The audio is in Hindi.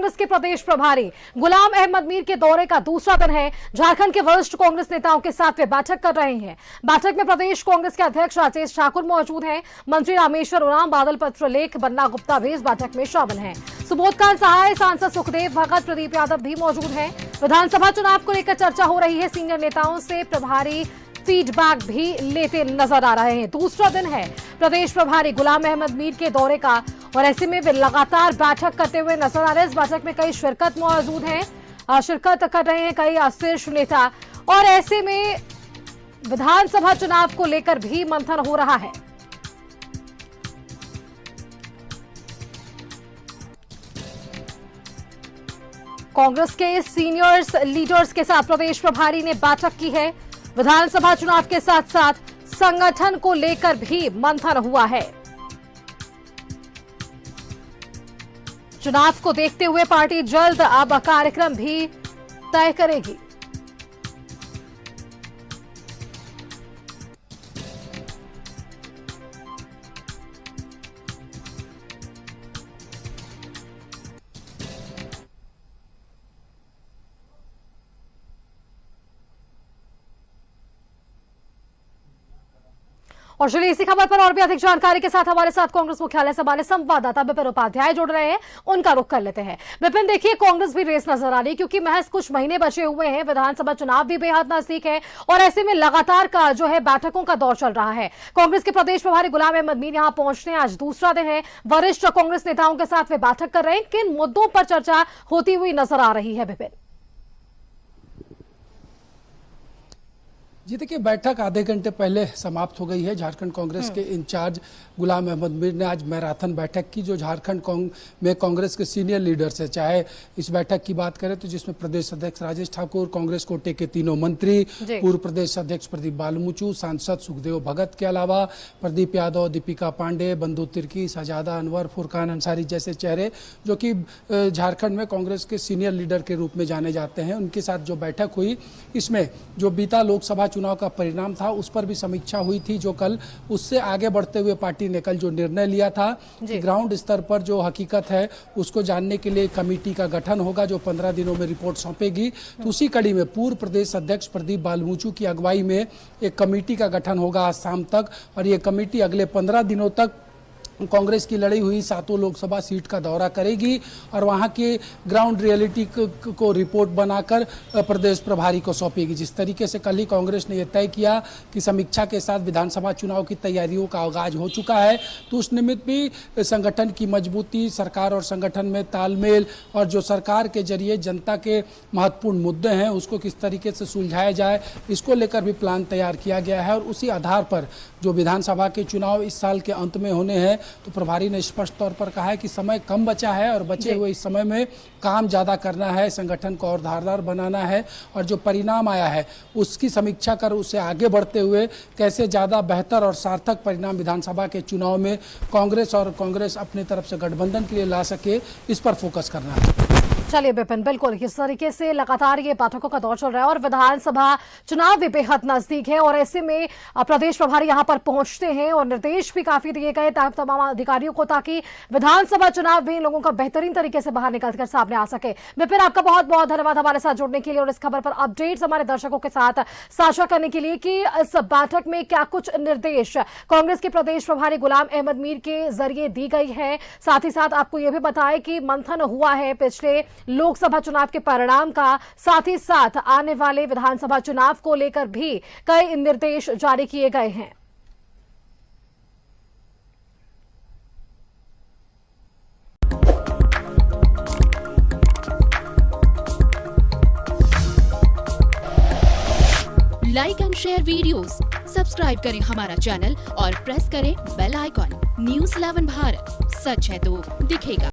कांग्रेस के प्रदेश प्रभारी गुलाम अहमद मीर के दौरे का दूसरा दिन है। झारखंड के वरिष्ठ कांग्रेस नेताओं के साथ वे बैठक कर रहे हैं। बैठक में प्रदेश कांग्रेस के अध्यक्ष राजेश ठाकुर मौजूद हैं। मंत्री रामेश्वर उरांव, बादल पत्रलेख, बन्ना गुप्ता भी इस बैठक में शामिल हैं। सुबोध कांत सहाय, सांसद सुखदेव भगत, प्रदीप यादव भी मौजूद हैं। विधानसभा चुनाव को लेकर चर्चा हो रही है। सीनियर नेताओं से प्रभारी फीडबैक भी लेते नजर आ रहे हैं। दूसरा दिन है प्रदेश प्रभारी गुलाम अहमद मीर के दौरे का और ऐसे में वे लगातार बैठक करते हुए नजर आ रहे हैं। इस बैठक में कई शिरकत मौजूद हैं, शिरकत कर रहे हैं कई शीर्ष नेता और ऐसे में विधानसभा चुनाव को लेकर भी मंथन हो रहा है। कांग्रेस के सीनियर लीडर्स के साथ प्रदेश प्रभारी ने बैठक की है। विधानसभा चुनाव के साथ साथ संगठन को लेकर भी मंथन हुआ है। चुनाव को देखते हुए पार्टी जल्द अब कार्यक्रम भी तय करेगी। और चलिए इसी खबर पर और भी अधिक जानकारी के साथ हमारे साथ कांग्रेस मुख्यालय से हमारे संवाददाता विपिन उपाध्याय जुड़ रहे हैं, उनका रुख कर लेते हैं। विपिन, देखिए कांग्रेस भी रेस नजर आ रही है क्योंकि महज कुछ महीने बचे हुए हैं, विधानसभा चुनाव भी बेहद नजदीक है और ऐसे में लगातार का जो है बैठकों का दौर चल रहा है। कांग्रेस के प्रदेश प्रभारी गुलाम अहमद मीर यहां पहुंचने आज दूसरा दिन है। वरिष्ठ कांग्रेस नेताओं के साथ वे बैठक कर रहे हैं। किन मुद्दों पर चर्चा होती हुई नजर आ रही है विपिन? जी देखिए, बैठक आधे घंटे पहले समाप्त हो गई है। झारखंड कांग्रेस के इंचार्ज गुलाम अहमद मीर ने आज मैराथन बैठक की जो झारखंड में कांग्रेस के सीनियर लीडर्स है। चाहे इस बैठक की बात करें तो जिसमें प्रदेश अध्यक्ष राजेश ठाकुर, कांग्रेस कोटे के तीनों मंत्री, पूर्व प्रदेश अध्यक्ष प्रदीप बालमुचू, सांसद सुखदेव भगत के अलावा प्रदीप यादव, दीपिका पांडे, बंधु तिर्की, शहजादा अनवर, फुरकान अंसारी जैसे चेहरे जो कि झारखंड में कांग्रेस के सीनियर लीडर के रूप में जाने जाते हैं, उनके साथ जो बैठक हुई इसमें जो बीता लोकसभा चुनाव का परिणाम था उस पर भी समीक्षा हुई थी। जो कल उससे आगे बढ़ते हुए पार्टी ने कल जो निर्णय लिया था कि ग्राउंड स्तर पर जो हकीकत है उसको जानने के लिए कमेटी का गठन होगा जो 15 दिनों में रिपोर्ट सौंपेगी। तो उसी कड़ी में पूर्व प्रदेश अध्यक्ष प्रदीप बालमुचू की अगुवाई में एक कमेटी का गठन होगा आज शाम तक और ये कमेटी अगले 15 दिनों तक कांग्रेस की लड़ी हुई 7 लोकसभा सीट का दौरा करेगी और वहां के ग्राउंड रियलिटी को रिपोर्ट बनाकर प्रदेश प्रभारी को सौंपेगी। जिस तरीके से कल ही कांग्रेस ने यह तय किया कि समीक्षा के साथ विधानसभा चुनाव की तैयारियों का आगाज हो चुका है, तो उस निमित्त भी संगठन की मजबूती, सरकार और संगठन में तालमेल और जो सरकार के जरिए जनता के महत्वपूर्ण मुद्दे हैं उसको किस तरीके से सुलझाया जाए, इसको लेकर भी प्लान तैयार किया गया है। और उसी आधार पर जो विधानसभा के चुनाव इस साल के अंत में होने हैं तो प्रभारी ने स्पष्ट तौर पर कहा है कि समय कम बचा है और बचे हुए इस समय में काम ज़्यादा करना है, संगठन को और धारदार बनाना है और जो परिणाम आया है उसकी समीक्षा कर उससे आगे बढ़ते हुए कैसे ज़्यादा बेहतर और सार्थक परिणाम विधानसभा के चुनाव में कांग्रेस अपनी तरफ से गठबंधन के लिए ला सके, इस पर फोकस करना है। चलिए विपिन, बिल्कुल इस तरीके से लगातार ये बैठकों का दौर चल रहा है और विधानसभा चुनाव भी बेहद नजदीक है और ऐसे में प्रदेश प्रभारी यहां पर पहुंचते हैं और निर्देश भी काफी दिए गए तमाम अधिकारियों को ताकि विधानसभा चुनाव भी लोगों का बेहतरीन तरीके से बाहर निकलकर सामने आ सके। विपिन, आपका बहुत बहुत धन्यवाद हमारे साथ जुड़ने के लिए और इस खबर पर अपडेट्स हमारे दर्शकों के साथ साझा करने के लिए कि इस बैठक में क्या कुछ निर्देश कांग्रेस के प्रदेश प्रभारी गुलाम अहमद मीर के जरिए दी गई है। साथ ही साथ आपको यह भी बताएं कि मंथन हुआ है पिछले लोकसभा चुनाव के परिणाम का, साथ ही साथ आने वाले विधानसभा चुनाव को लेकर भी कई निर्देश जारी किए गए हैं। Like and share videos, subscribe करें हमारा चैनल और प्रेस करें बेल आइकॉन। न्यूज़ 11 भारत, सच है तो दिखेगा।